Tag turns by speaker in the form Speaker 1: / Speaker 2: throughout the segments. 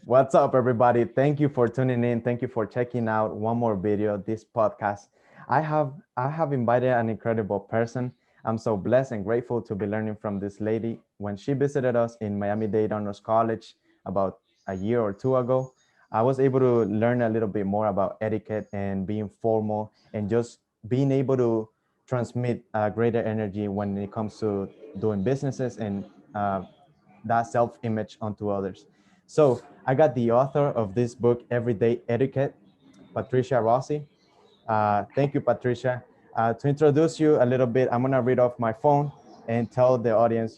Speaker 1: What's up, everybody? Thank you for tuning in. Thank you for checking out one more video, this podcast. I have invited an incredible person. I'm so blessed and grateful to be learning from this lady. When she visited us in Miami-Dade Honors College about a year or two ago, I was able to learn a little bit more about etiquette and being formal and just being able to transmit greater energy when it comes to doing businesses and that self-image onto others. So I got the author of this book, Everyday Etiquette, Patricia Rossi. Thank you, Patricia. To introduce you a little bit, I'm gonna read off my phone and tell the audience,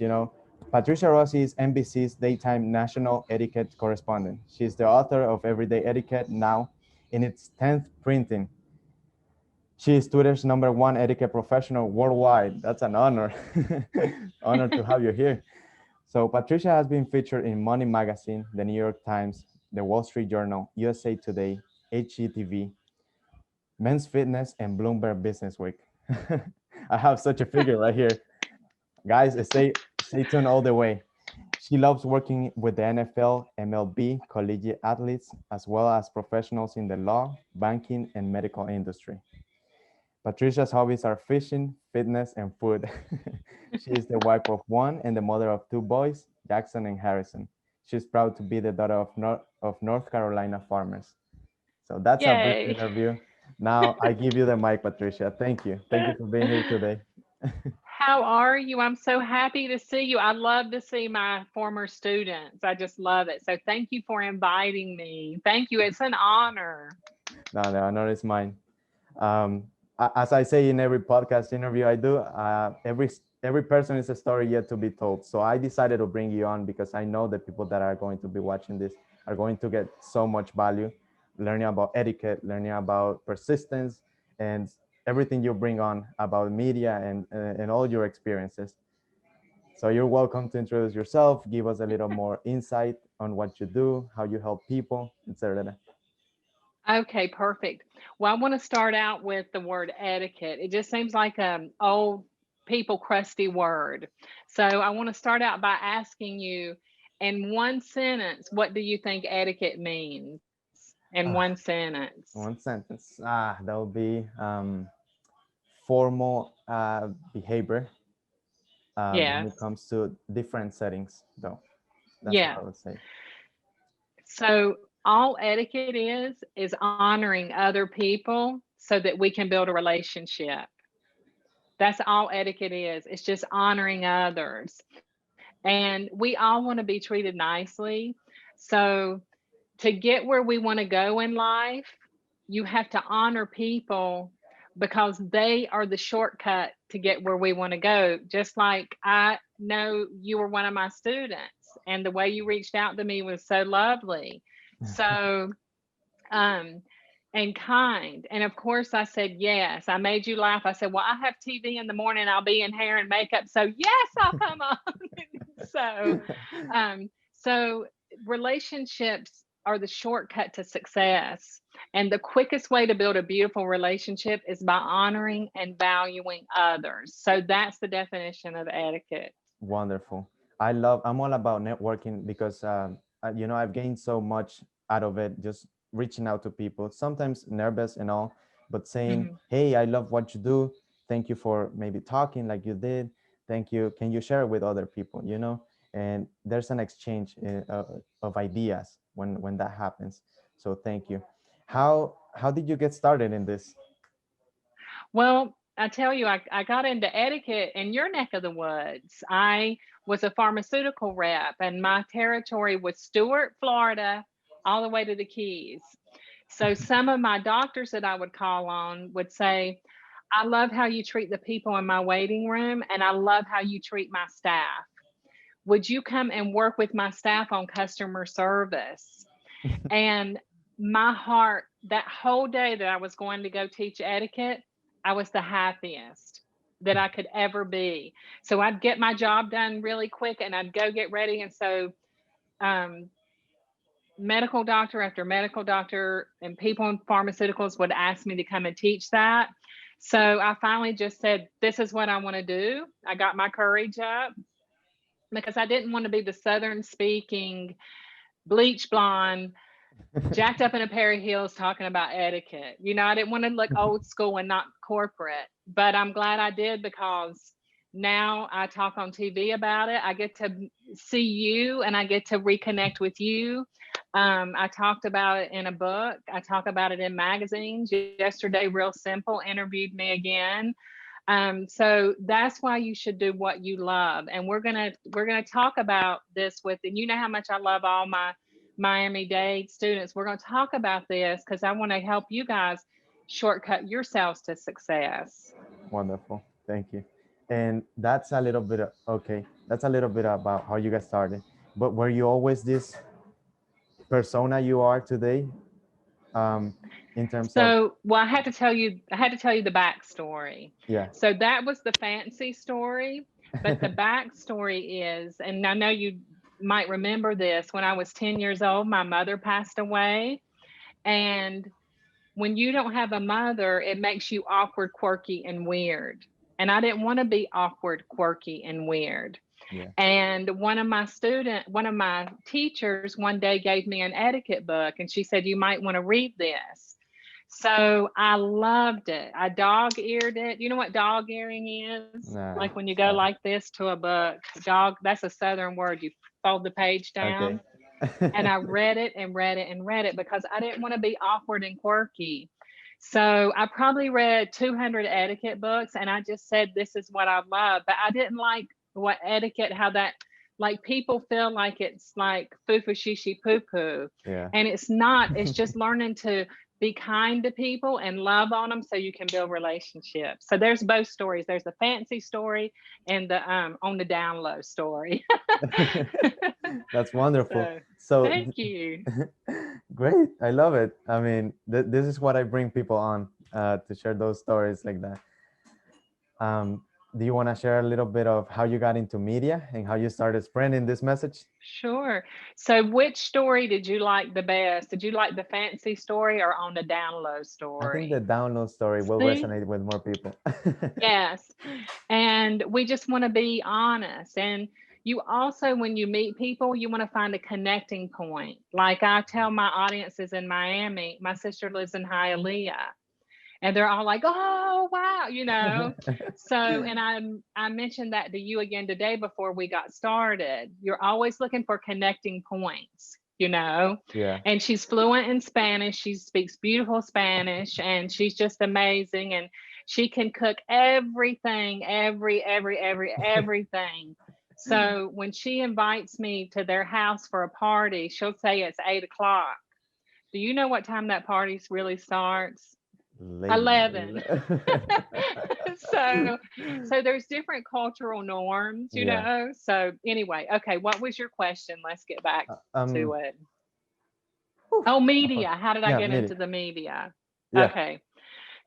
Speaker 1: Patricia Rossi is NBC's daytime national etiquette correspondent. She's the author of Everyday Etiquette, now in its 10th printing. She is Twitter's #1 etiquette professional worldwide. That's an honor. Honor to have you here. So Patricia has been featured in Money Magazine, the New York Times, the Wall Street Journal, USA Today, HGTV, Men's Fitness, and Bloomberg Businessweek. I have such a figure right here. Guys, stay tuned all the way. She loves working with the NFL, MLB, collegiate athletes, as well as professionals in the law, banking, and medical industry. Patricia's hobbies are fishing, fitness, and food. She is the wife of one and the mother of two boys, Jackson and Harrison. She's proud to be the daughter of North Carolina farmers. So that's a brief
Speaker 2: Yay.
Speaker 1: interview. Now I give you the mic, Patricia. Thank you. Thank you for being here today.
Speaker 2: How are you? I'm so happy to see you. I love to see my former students. I just love it. So thank you for inviting me. Thank you. It's an honor.
Speaker 1: No, the honor is mine. As I say in every podcast interview I do, every person is a story yet to be told. So I decided to bring you on because I know the people that are going to be watching this are going to get so much value, learning about etiquette, learning about persistence, and everything you bring on about media and all your experiences. So you're welcome to introduce yourself, give us a little more insight on what you do, how you help people, etc.
Speaker 2: Okay, perfect. Well, I want to start out with the word etiquette. It just seems like an old people crusty word. So I want to start out by asking you, in one sentence, what do you think etiquette means? In one
Speaker 1: Ah,
Speaker 2: sentence.
Speaker 1: one sentence. That would be formal behavior when it
Speaker 2: Yes.
Speaker 1: comes to different settings, though. That's what
Speaker 2: Yeah.
Speaker 1: I would say.
Speaker 2: So all etiquette is honoring other people so that we can build a relationship. That's all etiquette is. It's just honoring others. And we all want to be treated nicely. So to get where we want to go in life, you have to honor people because they are the shortcut to get where we want to go. Just like I know you were one of my students, and the way you reached out to me was so lovely. So, um, and kind. And of course, I said yes. I made you laugh. I said, "Well, I have TV in the morning. I'll be in hair and makeup. So, yes, I'll come on." so, so relationships are the shortcut to success. And the quickest way to build a beautiful relationship is by honoring and valuing others. So that's the definition of etiquette.
Speaker 1: Wonderful. I'm all about networking because, I've gained so much out of it, just reaching out to people, sometimes nervous and all, but saying,
Speaker 2: Mhm.
Speaker 1: hey, I love what you do. Thank you for maybe talking like you did. Thank you. Can you share it with other people, And there's an exchange of ideas when that happens. So thank you. How did you get started in this?
Speaker 2: Well, I tell you, I got into etiquette in your neck of the woods. I was a pharmaceutical rep, and my territory was Stewart, Florida, all the way to the Keys. So some of my doctors that I would call on would say, I love how you treat the people in my waiting room, and I love how you treat my staff. Would you come and work with my staff on customer service? And my heart, that whole day that I was going to go teach etiquette, I was the happiest that I could ever be. So I'd get my job done really quick and I'd go get ready. And so, um, medical doctor after medical doctor and people in pharmaceuticals would ask me to come and teach that. So I finally just said, this is what I want to do. I got my courage up because I didn't want to be the Southern speaking bleach blonde, jacked up in a pair of heels talking about etiquette. I didn't want to look old school and not corporate, but I'm glad I did, because now I talk on TV about it. I get to see you and I get to reconnect with you. I talked about it in a book. I talk about it in magazines. Yesterday, Real Simple interviewed me again. So that's why you should do what you love. And we're gonna talk about this and you know how much I love all my Miami-Dade students. We're gonna talk about this because I want to help you guys shortcut yourselves to success.
Speaker 1: Wonderful. Thank you. And that's a little bit okay. That's a little bit about how you got started. But were you always this persona you are today? Um, in terms of,
Speaker 2: So, well, I had to tell you the backstory.
Speaker 1: yeah.
Speaker 2: So that was the fancy story, but the backstory is, and I know you might remember this, when I was 10 years old, my mother passed away. And when you don't have a mother, it makes you awkward, quirky, and weird. And I didn't want to be awkward, quirky, and weird.
Speaker 1: Yeah.
Speaker 2: And one of my teachers one day gave me an etiquette book, and she said, "You might want to read this." So I loved it. I dog eared it. You know what dog earing is?
Speaker 1: Nah.
Speaker 2: Like when you go like this to a book. Dog, that's a Southern word. You fold the page
Speaker 1: Okay.
Speaker 2: down. And I read it and read it and read it because I didn't want to be awkward and quirky. So I probably read 200 etiquette books, and I just said, this is what I love. But I didn't like what etiquette, how that, like, people feel like it's like foo foo shishi poo poo.
Speaker 1: Yeah.
Speaker 2: And it's not, it's just learning to be kind to people and love on them so you can build relationships. So there's both stories. There's the fancy story and the on the down low story.
Speaker 1: That's wonderful.
Speaker 2: So
Speaker 1: So
Speaker 2: thank you.
Speaker 1: great. I love it. I mean, this is what I bring people on, to share those stories like that. Um, do you want to share a little bit of how you got into media and how you started spreading this message?
Speaker 2: Sure. So which story did you like the best? Did you like the fancy story or on the down low
Speaker 1: I think the
Speaker 2: story?
Speaker 1: download story will
Speaker 2: See?
Speaker 1: resonate with more people.
Speaker 2: Yes. And we just want to be honest. And you also, when you meet people, you want to find a connecting point. Like I tell my audiences in Miami, my sister lives in Hialeah, and they're all like, "Oh, wow," So, and I mentioned that to you again today before we got started. You're always looking for connecting points.
Speaker 1: Yeah.
Speaker 2: And she's fluent in Spanish. She speaks beautiful Spanish, and she's just amazing. And she can cook everything, everything. So when she invites me to their house for a party, she'll say it's 8 o'clock. Do you know what time that party really starts?
Speaker 1: Late.
Speaker 2: 11. so so there's different cultural norms,
Speaker 1: Yeah.
Speaker 2: so anyway, okay, what was your question? Let's get back to it.
Speaker 1: Oof,
Speaker 2: Oh, media. How did I
Speaker 1: yeah,
Speaker 2: get
Speaker 1: media.
Speaker 2: into the media?
Speaker 1: Yeah.
Speaker 2: Okay,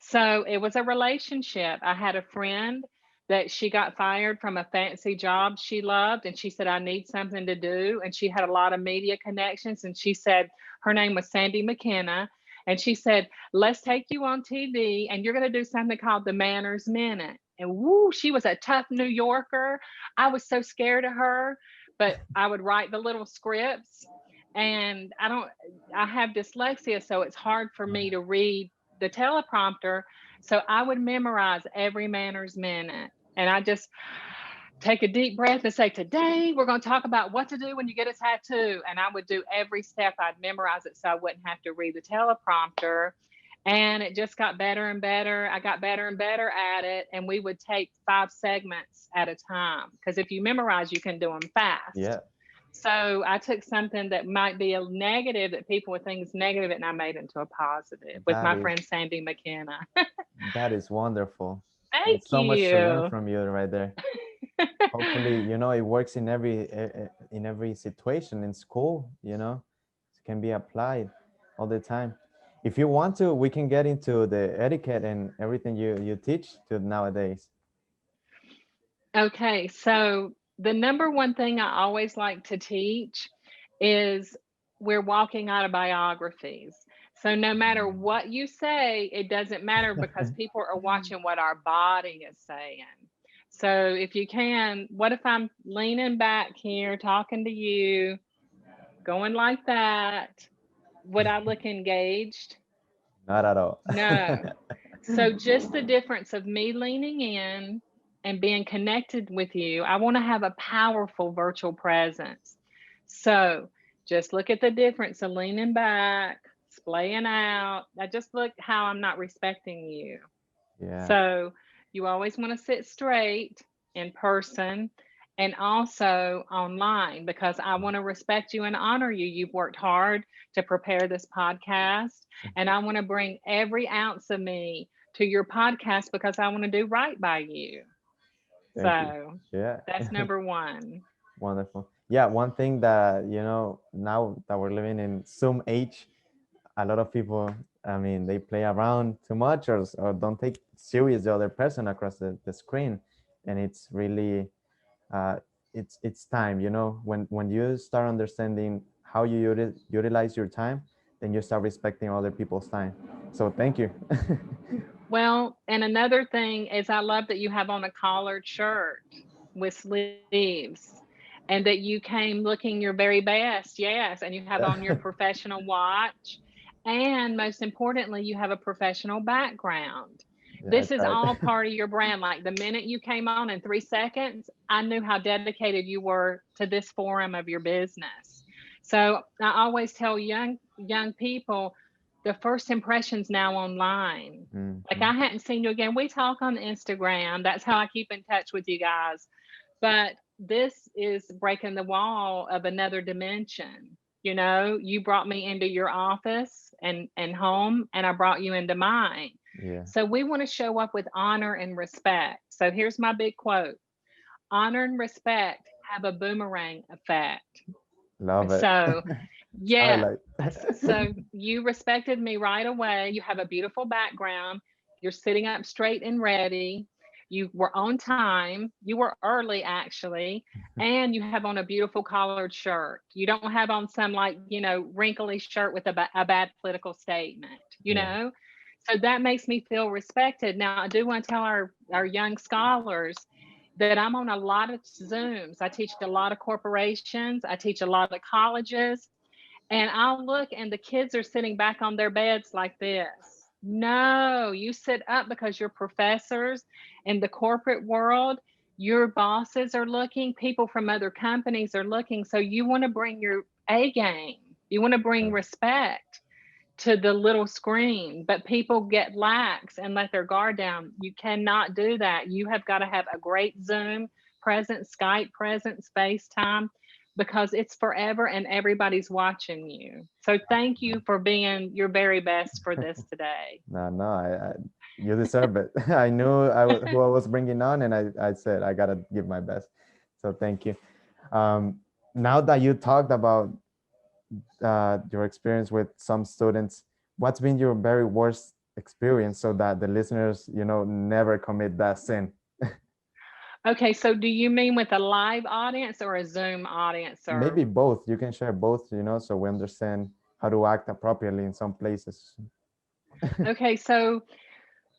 Speaker 2: so it was a relationship. I had a friend that she got fired from a fancy job she loved, and she said, I need something to do. And she had a lot of media connections. And she said, her name was Sandy McKenna. And she said, let's take you on TV, and you're going to do something called the Manners Minute. And woo, she was a tough New Yorker. I was so scared of her, but I would write the little scripts. And I have dyslexia, so it's hard for me to read the teleprompter. So I would memorize every Manners Minute. And I just take a deep breath and say, today we're going to talk about what to do when you get a tattoo. And I would do every step. I'd memorize it so I wouldn't have to read the teleprompter. And it just got better and better. I got better and better at it. And we would take 5 segments at a time, because if you memorize, you can do them fast.
Speaker 1: Yeah.
Speaker 2: So I took something that might be a negative, that people would think is negative, and I made it into a positive with
Speaker 1: That
Speaker 2: my
Speaker 1: is
Speaker 2: friend Sandy McKenna.
Speaker 1: that is wonderful.
Speaker 2: Thank
Speaker 1: There's so much to learn
Speaker 2: you.
Speaker 1: from you right there. Hopefully, it works in every situation in school, it can be applied all the time. If you want to, we can get into the etiquette and everything you teach to nowadays.
Speaker 2: Okay, so the number one thing I always like to teach is we're walking autobiographies. So no matter what you say, it doesn't matter, because people are watching what our body is saying. So if you can, what if I'm leaning back here talking to you, going like that. Would I look engaged?
Speaker 1: Not at all.
Speaker 2: No. So just the difference of me leaning in and being connected with you, I want to have a powerful virtual presence. So just look at the difference of leaning back, splaying out. I just look how I'm not respecting you.
Speaker 1: Yeah.
Speaker 2: So you always want to sit straight in person and also online because I want to respect you and honor you. You've worked hard to prepare this podcast, and I want to bring every ounce of me to your podcast because I want to do right by you.
Speaker 1: Thank you.
Speaker 2: So
Speaker 1: Yeah.
Speaker 2: that's number one.
Speaker 1: Wonderful. Yeah, one thing that, now that we're living in Zoom age, a lot of people, I mean, they play around too much, or don't take serious the other person across the screen. And it's really, uh, it's time, when you start understanding how you utilize your time, then you start respecting other people's time. So thank you.
Speaker 2: Well, and another thing is I love that you have on a collared shirt with sleeves and that you came looking your very best. Yes. And you have on your professional watch. And most importantly, you have a professional background.
Speaker 1: Yeah, I
Speaker 2: This is
Speaker 1: tried.
Speaker 2: all part of your brand. Like the minute you came on in 3 seconds, I knew how dedicated you were to this forum of your business. So I always tell young people the first impressions now online. Like
Speaker 1: Hmm.
Speaker 2: I hadn't seen you again. We talk on Instagram. That's how I keep in touch with you guys. But this is breaking the wall of another dimension. You brought me into your office and home, and I brought you into mine.
Speaker 1: Yeah,
Speaker 2: So we want to show up with honor and respect. So here's my big quote: honor and respect have a boomerang effect.
Speaker 1: love it.
Speaker 2: So yes.
Speaker 1: Highlight.
Speaker 2: So you respected me right away. You have a beautiful background. You're sitting up straight and ready. You were on time. You were early, actually. And you have on a beautiful collared shirt. You don't have on some, like, wrinkly shirt with a bad political statement,
Speaker 1: Yeah.
Speaker 2: So that makes me feel respected. Now, I do want to tell our young scholars that I'm on a lot of Zooms. I teach a lot of corporations, I teach a lot of colleges, and I'll look and the kids are sitting back on their beds like this. No, you sit up because your professors in the corporate world, your bosses are looking, people from other companies are looking. So you want to bring your A game. You want to bring respect to the little screen, but people get lax and let their guard down. You cannot do that. You have got to have a great Zoom presence, Skype presence, FaceTime, because it's forever and everybody's watching you. So thank you for being your very best for this today.
Speaker 1: No, no, you deserve it. I knew who I was bringing on, and I said I gotta give my best. So thank you. Um, Now that you talked about your experience with some students, what's been your very worst experience so that the listeners, never commit that sin?
Speaker 2: Okay, so do you mean with a live audience or a Zoom audience, sir?
Speaker 1: Maybe both. You can share both, so we understand how to act appropriately in some places.
Speaker 2: Okay, so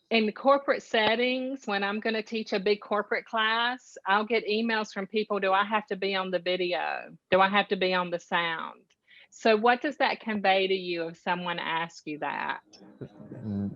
Speaker 2: in corporate settings, when I'm going to teach a big corporate class, I'll get emails from people. Do I have to be on the video? Do I have to be on the sound? So, what does that convey to you if someone asks you that?
Speaker 1: Mm,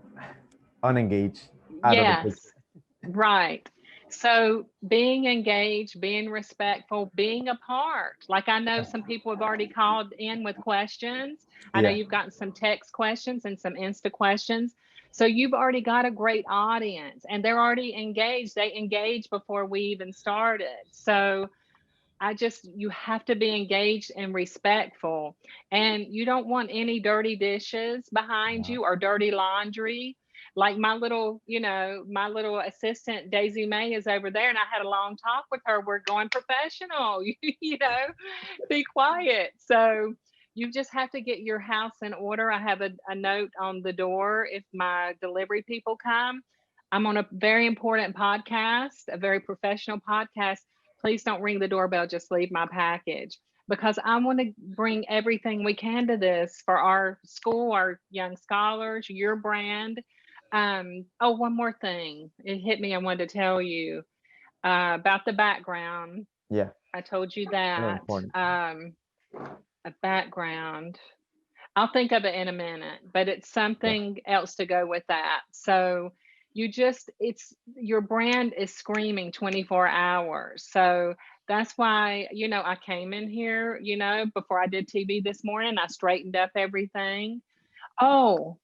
Speaker 1: Unengaged, out of the
Speaker 2: Yes,
Speaker 1: picture.
Speaker 2: right. So, being engaged, being respectful, being a part. Like I know some people have already called in with questions. I know
Speaker 1: Yeah.
Speaker 2: you've gotten some text questions and some Insta questions. So, you've already got a great audience and they're already engaged. They engaged before we even started. So, you have to be engaged and respectful. And you don't want any dirty dishes behind
Speaker 1: Wow.
Speaker 2: you or dirty laundry. Like my little assistant, Daisy May, is over there, and I had a long talk with her. We're going professional, be quiet. So you just have to get your house in order. I have a note on the door if my delivery people come. I'm on a very important podcast, a very professional podcast. Please don't ring the doorbell, just leave my package because I want to bring everything we can to this for our school, our young scholars, your brand. Oh, one more thing. It hit me. I wanted to tell you about the background.
Speaker 1: Yeah.
Speaker 2: I told you
Speaker 1: Very
Speaker 2: that.
Speaker 1: important.
Speaker 2: A background. I'll think of it in a minute, but it's
Speaker 1: Yeah.
Speaker 2: something else to go with that. So it's your brand is screaming 24 hours. So that's why, I came in here, before I did TV this morning, I straightened up everything. Oh,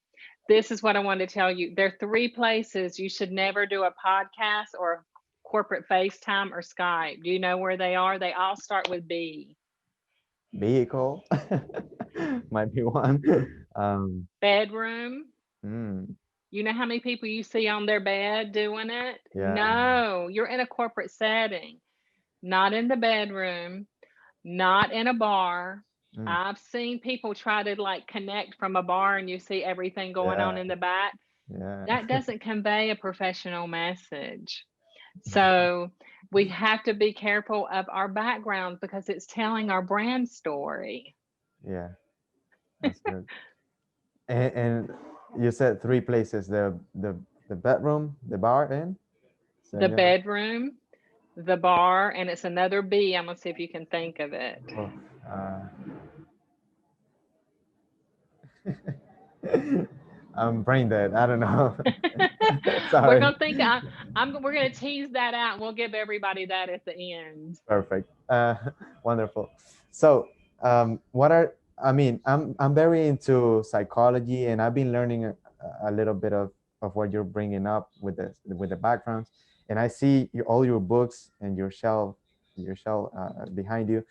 Speaker 2: this is what I wanted to tell you. There are three places you should never do a podcast or corporate FaceTime or Skype. Do you know where they are? They all start with B.
Speaker 1: Vehicle might be one.
Speaker 2: Bedroom.
Speaker 1: Mm,
Speaker 2: You know how many people you see on their bed doing it?
Speaker 1: yeah.
Speaker 2: No, you're in a corporate setting, not in the bedroom, not in a bar.
Speaker 1: Mm,
Speaker 2: I've seen people try to like connect from a bar and you see everything going on
Speaker 1: yeah.
Speaker 2: in the back.
Speaker 1: Yeah.
Speaker 2: That doesn't convey a professional message. So we have to be careful of our background because it's telling our brand story.
Speaker 1: Yeah. That's good. And you said three places: the bedroom, the bar, and so
Speaker 2: The
Speaker 1: you have.
Speaker 2: bedroom, the bar, and it's another B. I'm gonna see if you can think of it.
Speaker 1: Oh, I'm brain dead. I don't know.
Speaker 2: We're
Speaker 1: Sorry.
Speaker 2: gonna think. We're gonna tease that out, and we'll give everybody that at the end.
Speaker 1: Perfect. Wonderful. So, what are I mean, I'm very into psychology, and I've been learning a little bit of what you're bringing up with the backgrounds, and I see all your books and your shelf behind you.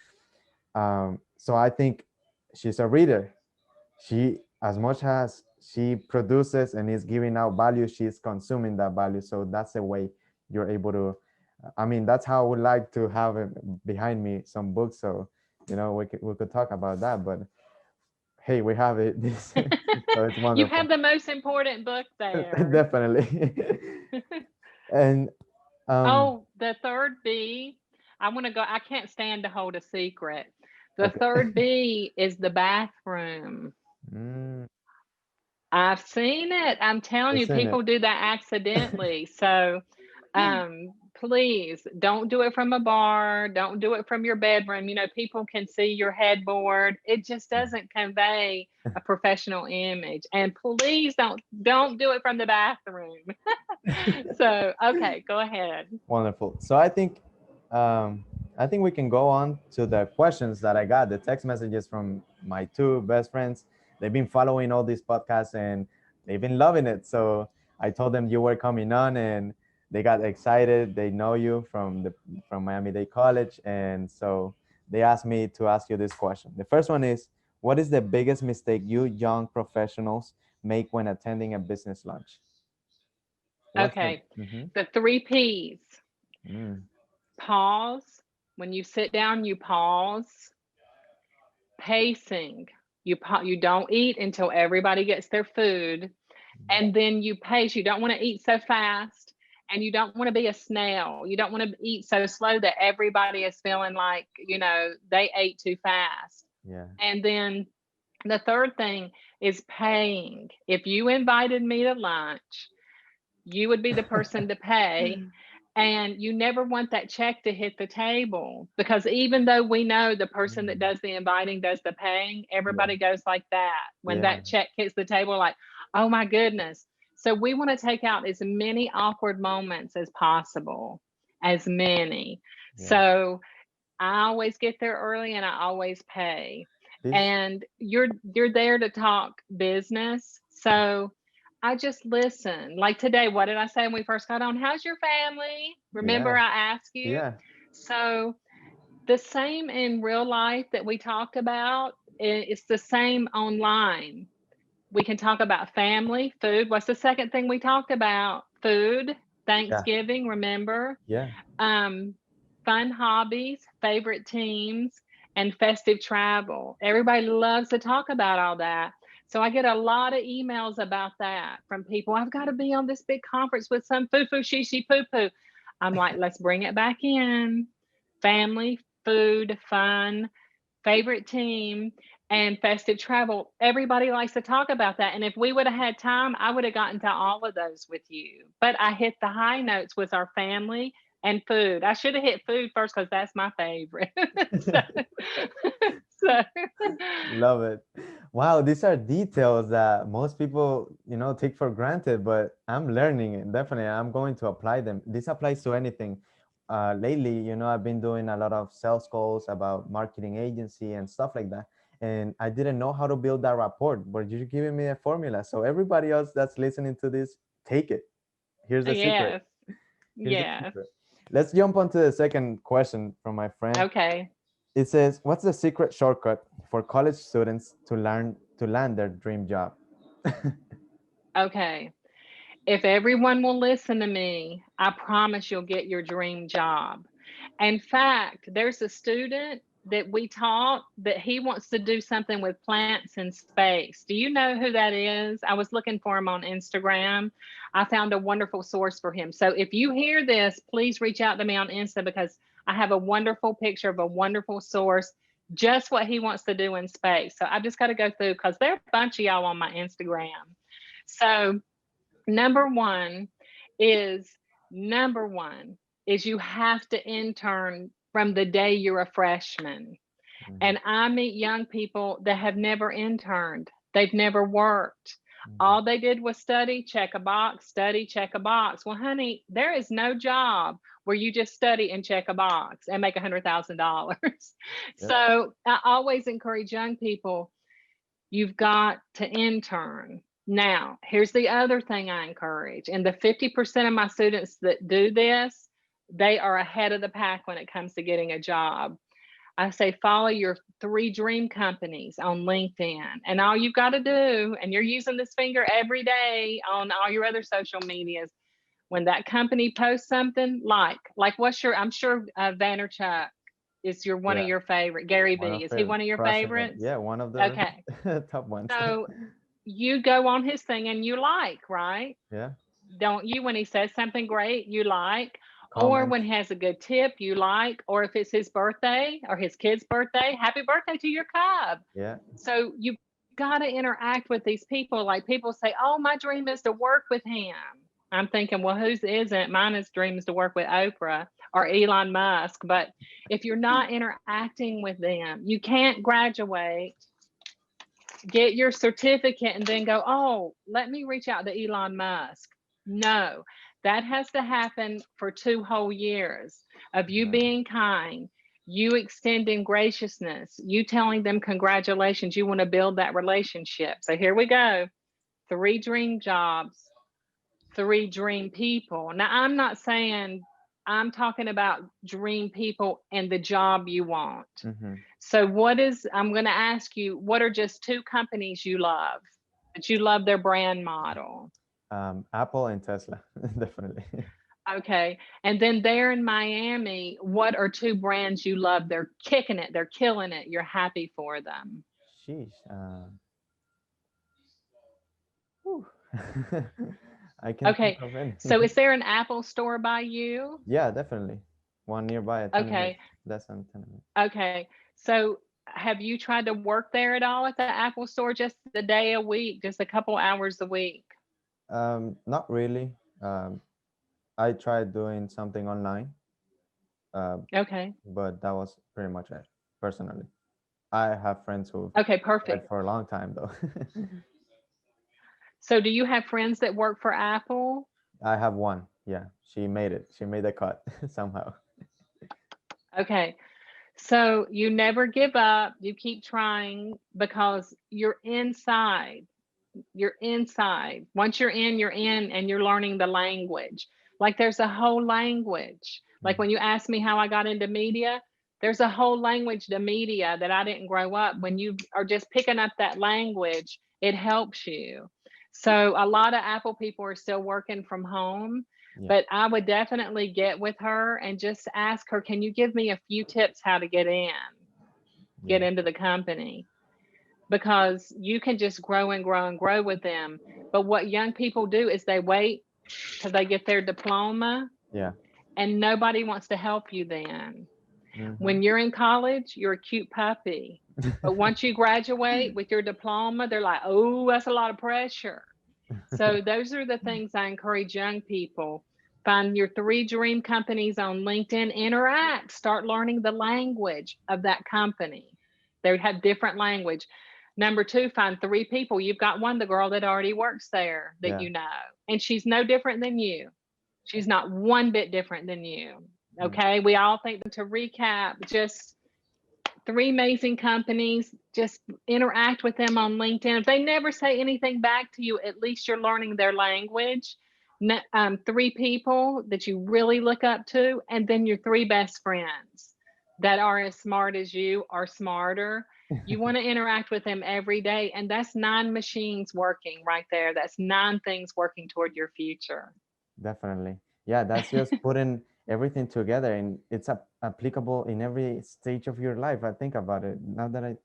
Speaker 1: So I think she's a reader. She, as much as she produces and is giving out value, she's consuming that value. So that's the way you're able to. I mean, that's how I would like to have it behind me some books. So we could talk about that. But hey, we have it. This, so it's
Speaker 2: You have
Speaker 1: wonderful.
Speaker 2: the most important book there.
Speaker 1: Definitely. And
Speaker 2: Oh, the third B. I want to go. I can't stand to hold a secret. The
Speaker 1: okay.
Speaker 2: third B is the bathroom.
Speaker 1: Mm,
Speaker 2: I've seen it. I'm telling you,
Speaker 1: isn't it?
Speaker 2: people do that accidentally. So, please don't do it from a bar. Don't do it from your bedroom. People can see your headboard. It just
Speaker 1: Yeah.
Speaker 2: doesn't convey a professional image. And please don't do it from the bathroom. So, okay, go ahead.
Speaker 1: Wonderful. So I think we can go on to the questions that I got, the text messages from my two best friends. They've been following all these podcasts and they've been loving it. So I told them you were coming on and they got excited. They know you from Miami-Dade College. And so they asked me to ask you this question. The first one is, what is the biggest mistake you young professionals make when attending a business lunch? What's the
Speaker 2: Okay, the three P's.
Speaker 1: mm,
Speaker 2: Pause. When you sit down, you pause. Pacing. You don't eat until everybody gets their food, and then you pace. You don't want to eat so fast, and you don't want to be a snail. You don't want to eat so slow that everybody is feeling like they ate too fast.
Speaker 1: yeah.
Speaker 2: And then the third thing is paying. If you invited me to lunch, you would be the person to pay. And you never want that check to hit the table because even though we know the person that
Speaker 1: Mm,
Speaker 2: does the inviting does the paying,
Speaker 1: yeah.
Speaker 2: everybody goes like that when
Speaker 1: Yeah.
Speaker 2: that check hits the table, like, oh my goodness. So we want to take out as many awkward moments as possible, as many.
Speaker 1: Yeah.
Speaker 2: So I always get there early and I always pay.
Speaker 1: This.
Speaker 2: And you're there to talk business. So I just listen. Like today, what did I say when we first got on? How's your family? Remember
Speaker 1: Yeah.
Speaker 2: I asked you?
Speaker 1: Yeah.
Speaker 2: So the same in real life that we talked about, it's the same online. We can talk about family, food. What's the second thing we talked about? Food,
Speaker 1: Yeah.
Speaker 2: Thanksgiving, remember?
Speaker 1: Yeah.
Speaker 2: um, Fun hobbies, favorite teams, and festive travel. Everybody loves to talk about all that. So I get a lot of emails about that from people. I've got to be on this big conference with some foo foo she poo poo. I'm like, let's bring it back in. Family, food, fun, favorite team, and festive travel. Everybody likes to talk about that. And if we would have had time, I would have gotten to all of those with you. But I hit the high notes with our family and food. I should have hit food first because that's my favorite. So, So,
Speaker 1: Love it. Wow, these are details that most people, take for granted, but I'm learning it. Definitely, I'm going to apply them. This applies to anything. Lately, I've been doing a lot of sales calls about marketing agency and stuff like that. And I didn't know how to build that rapport, but you're giving me a formula. So everybody else that's listening to this, take it. Here's the secret.
Speaker 2: yes,
Speaker 1: Here's the
Speaker 2: yes.
Speaker 1: secret. Let's jump on to the second question from my friend.
Speaker 2: Okay.
Speaker 1: It says, "What's the secret shortcut for college students to learn to land their dream job?"
Speaker 2: Okay. If everyone will listen to me, I promise you'll get your dream job. In fact, there's a student that we taught that he wants to do something with plants in space. Do you know who that is? I was looking for him on Instagram. I found a wonderful source for him. So if you hear this, please reach out to me on Insta because I have a wonderful picture of a wonderful source, just what he wants to do in space. So I've just got to go through because there are a bunch of y'all on my Instagram. So number one is number one is you have to intern from the day you're a freshman.
Speaker 1: Mhm,
Speaker 2: And I meet young people that have never interned. They've never worked.
Speaker 1: mhm.
Speaker 2: All they did was study, check a box, study, check a box. Well, honey, there is no job where you just study and check a box and make $100,000.
Speaker 1: Yep.
Speaker 2: So I always encourage young people, you've got to intern. Now, here's the other thing I encourage, and the 50% of my students that do this, they are ahead of the pack when it comes to getting a job. I say follow your 3 dream companies on LinkedIn. And all you've got to do, and you're using this finger every day on all your other social medias, when that company posts something, like what's your, I'm sure Vaynerchuk is your one of
Speaker 1: Yeah.
Speaker 2: your favorite. Gary
Speaker 1: One
Speaker 2: Vee,
Speaker 1: of
Speaker 2: is he
Speaker 1: it,
Speaker 2: one of your
Speaker 1: crushing it.
Speaker 2: favorites?
Speaker 1: Yeah, one of the
Speaker 2: Okay.
Speaker 1: top ones.
Speaker 2: So you go on his thing and you like, right?
Speaker 1: Yeah.
Speaker 2: Don't you? When he says something great, you like, or
Speaker 1: Comment.
Speaker 2: when he has a good tip, you like, or if it's his birthday or his kid's birthday, happy birthday to your cub.
Speaker 1: Yeah.
Speaker 2: So you've got to interact with these people. Like people say, oh, my dream is to work with him. I'm thinking, well, whose isn't? Mine is dreams to work with Oprah or Elon Musk. But if you're not interacting with them, you can't graduate, get your certificate, and then go, oh, let me reach out to Elon Musk. No, that has to happen for 2 whole years of you
Speaker 1: Yeah.
Speaker 2: being kind, you extending graciousness, you telling them congratulations, you want to build that relationship. So here we go, 3 dream jobs, 3 dream people. Now, I'm not saying, I'm talking about dream people and the job you want.
Speaker 1: Mm-hmm.
Speaker 2: So, I'm going to ask you, what are just 2 companies you love, that you love their brand model?
Speaker 1: Apple and Tesla, definitely.
Speaker 2: Okay. And then there in Miami, what are 2 brands you love? They're kicking it, they're killing it. You're happy for them.
Speaker 1: Sheesh. Whew. I can think
Speaker 2: Okay.
Speaker 1: of any.
Speaker 2: So, is there an Apple store by you?
Speaker 1: Yeah, definitely. One nearby at 20
Speaker 2: Okay.
Speaker 1: minutes. Less than 10 minutes.
Speaker 2: Okay. So, have you tried to work there at all at the Apple store, just a day a week, just a couple hours a week?
Speaker 1: Not really. I tried doing something online, uh,
Speaker 2: Okay.
Speaker 1: but that was pretty much it, personally. I have friends who've
Speaker 2: Okay,
Speaker 1: tried
Speaker 2: perfect.
Speaker 1: for a long time, though.
Speaker 2: So, do you have friends that work for Apple?
Speaker 1: I have one. Yeah, she made it. She made the cut somehow.
Speaker 2: Okay. So, you never give up. You keep trying because you're inside. You're inside. Once you're in and you're learning the language. Like there's a whole language. Like
Speaker 1: Mhm.
Speaker 2: when you ask me how I got into media, there's a whole language to media that I didn't grow up. When you are just picking up that language, it helps you. So a lot of Apple people are still working from home,
Speaker 1: Yeah,
Speaker 2: but I would definitely get with her and just ask her, can you give me a few tips how to get
Speaker 1: yeah,
Speaker 2: into the company? Because you can just grow and grow and grow with them. But what young people do is they wait till they get their diploma,
Speaker 1: yeah.
Speaker 2: and nobody wants to help you then.
Speaker 1: Hmm.
Speaker 2: When you're in college, you're a cute puppy. But once you graduate with your diploma, they're like, oh, that's a lot of pressure. So those are the things I encourage young people. Find your 3 dream companies on LinkedIn, interact, start learning the language of that company. They would have different language. Number two, find 3 people. You've got one, the girl that already works there that
Speaker 1: Yeah.
Speaker 2: you know, and she's no different than you. She's not one bit different than you.
Speaker 1: Mm.
Speaker 2: Okay. We all think, to recap, just 3 amazing companies, just interact with them on LinkedIn. If they never say anything back to you, at least you're learning their language. 3 people that you really look up to, and then your 3 best friends that are as smart as you or smarter. You want to interact with them every day. And that's 9 machines working right there. That's 9 things working toward your future.
Speaker 1: Definitely. Yeah, that's just putting everything together, and it's applicable in every stage of your life. I think about it now that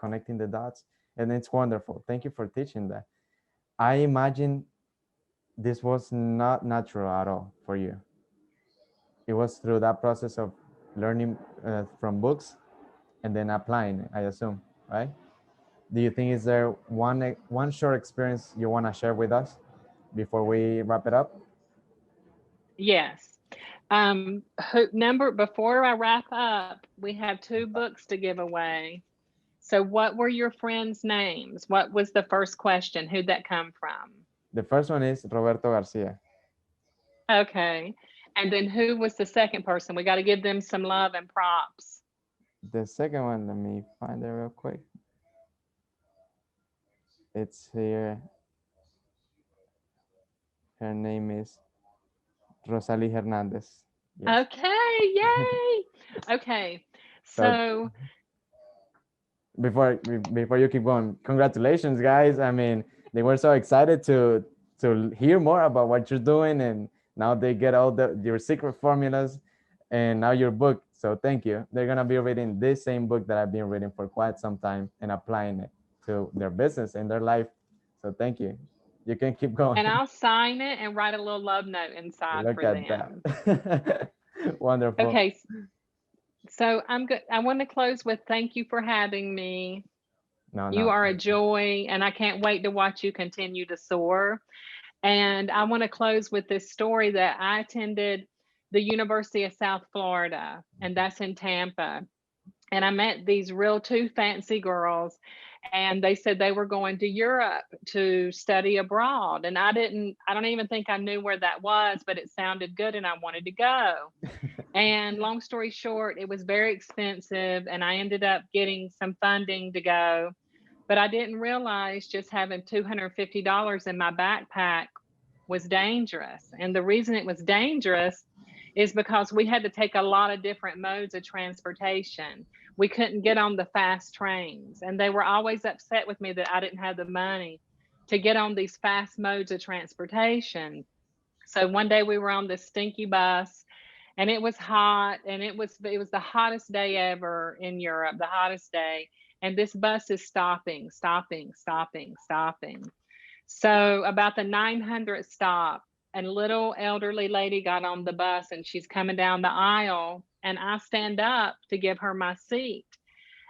Speaker 1: connecting the dots, and it's wonderful. Thank you for teaching that. I imagine this was not natural at all for you. It was through that process of learning from books and then applying it, I assume, right? Do you think is there one short experience you want to share with us before we wrap it up?
Speaker 2: Yes. Before I wrap up, we have 2 books to give away. So what were your friends' names? What was the first question? Who'd that come from?
Speaker 1: The first one is Roberto Garcia.
Speaker 2: Okay. And then who was the second person? We got to give them some love and props.
Speaker 1: The second one, let me find it real quick. It's here. Her name is Rosalie Hernandez. Yes.
Speaker 2: Okay, yay. Okay.
Speaker 1: So
Speaker 2: So
Speaker 1: before you keep going, congratulations, guys. I mean, they were so excited to hear more about what you're doing, and now they get all your secret formulas, and now your book. So thank you. They're gonna be reading this same book that I've been reading for quite some time and applying it to their business and their life. So thank you. You can keep going.
Speaker 2: and I'll sign it and write a little love note inside
Speaker 1: Look
Speaker 2: for
Speaker 1: at
Speaker 2: them.
Speaker 1: that. Wonderful.
Speaker 2: Okay, so I'm good. I want to close with thank you for having me.
Speaker 1: No,
Speaker 2: You
Speaker 1: no.
Speaker 2: are a joy, and I can't wait to watch you continue to soar. And I want to close with this story that I attended the University of South Florida, and that's in Tampa. And I met these real 2 fancy girls, and they said they were going to Europe to study abroad. And I don't even think I knew where that was, but it sounded good and I wanted to go. And long story short, it was very expensive, and I ended up getting some funding to go. But I didn't realize just having $250 in my backpack was dangerous. And the reason it was dangerous is because we had to take a lot of different modes of transportation. We couldn't get on the fast trains, and they were always upset with me that I didn't have the money to get on these fast modes of transportation. So one day we were on this stinky bus, and it was hot, and it was the hottest day ever in Europe, the hottest day. And this bus is stopping, stopping, stopping, stopping. So about the 900th stop, a little elderly lady got on the bus, and she's coming down the aisle, and I stand up to give her my seat.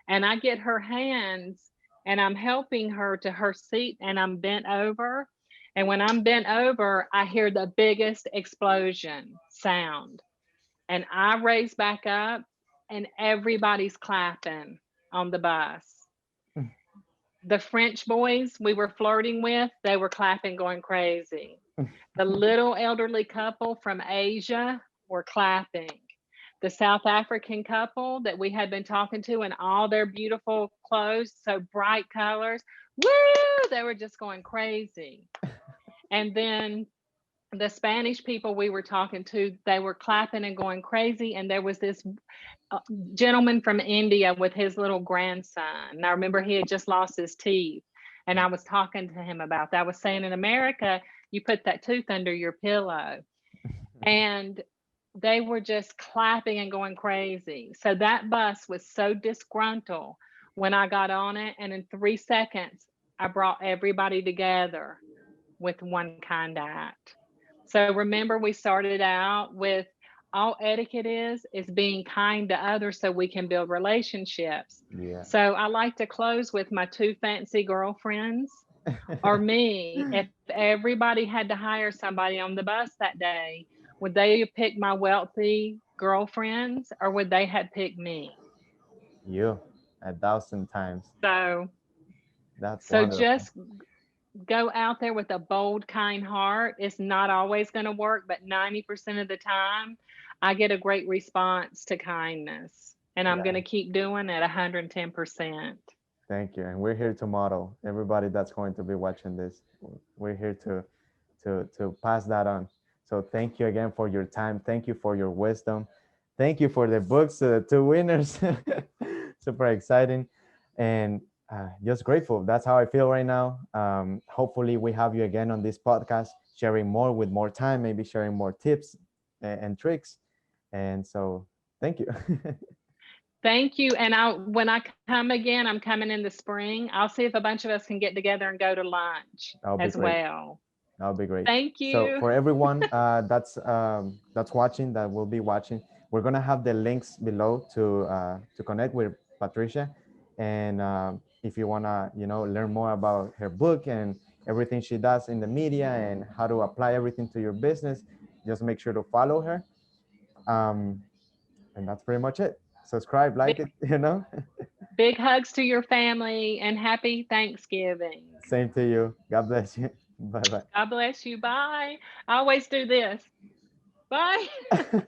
Speaker 2: And I get her hands, and I'm helping her to her seat, and I'm bent over. And when I'm bent over, I hear the biggest explosion sound. And I raise back up, and everybody's clapping on the bus. The French boys we were flirting with, they were clapping, going crazy. The little elderly couple from Asia were clapping. The South African couple that we had been talking to in all their beautiful clothes, so bright colors, woo, they were just going crazy. And then the Spanish people we were talking to, they were clapping and going crazy. And there was this gentleman from India with his little grandson. And I remember he had just lost his teeth. And I was talking to him about that. I was saying, in America, you put that tooth under your pillow. And they were just clapping and going crazy. So that bus was so disgruntled when I got on it. And in 3 seconds, I brought everybody together with one kind act. So remember, we started out with all etiquette is being kind to others so we can build relationships.
Speaker 1: Yeah.
Speaker 2: So I like to close with my 2 fancy girlfriends, or me. If everybody had to hire somebody on the bus that day, would they have picked my wealthy girlfriends, or would they have picked me?
Speaker 1: You. 1,000 times.
Speaker 2: So,
Speaker 1: That's
Speaker 2: so
Speaker 1: wonderful.
Speaker 2: just go out there with a bold, kind heart. It's not always going to work, but 90% of the time, I get a great response to kindness. And I'm going
Speaker 1: Yeah,
Speaker 2: to keep doing it 110%.
Speaker 1: thank you. And we're here to model everybody that's going to be watching this. We're here to pass that on. So thank you again for your time. Thank you for your wisdom. Thank you for the books, the two winners. Super exciting, and just grateful. That's how I feel right now. Hopefully, we have you again on this podcast, sharing more with more time, maybe sharing more tips and tricks. And so, thank you.
Speaker 2: Thank you. And when I come again, I'm coming in the spring. I'll see if a bunch of us can get together and go to lunch
Speaker 1: That'll be
Speaker 2: as
Speaker 1: great.
Speaker 2: well.
Speaker 1: That'll be great.
Speaker 2: Thank
Speaker 1: So
Speaker 2: you.
Speaker 1: for everyone that's watching, that will be watching, we're gonna have the links below to connect with Patricia, and if you wanna learn more about her book and everything she does in the media and how to apply everything to your business, just make sure to follow her. Um, and that's pretty much it. Subscribe, like
Speaker 2: Big,
Speaker 1: it, you know.
Speaker 2: big hugs to your family and happy Thanksgiving.
Speaker 1: Same to you. God bless you. Bye
Speaker 2: God bless you. Bye. I always do this. Bye.
Speaker 1: bye.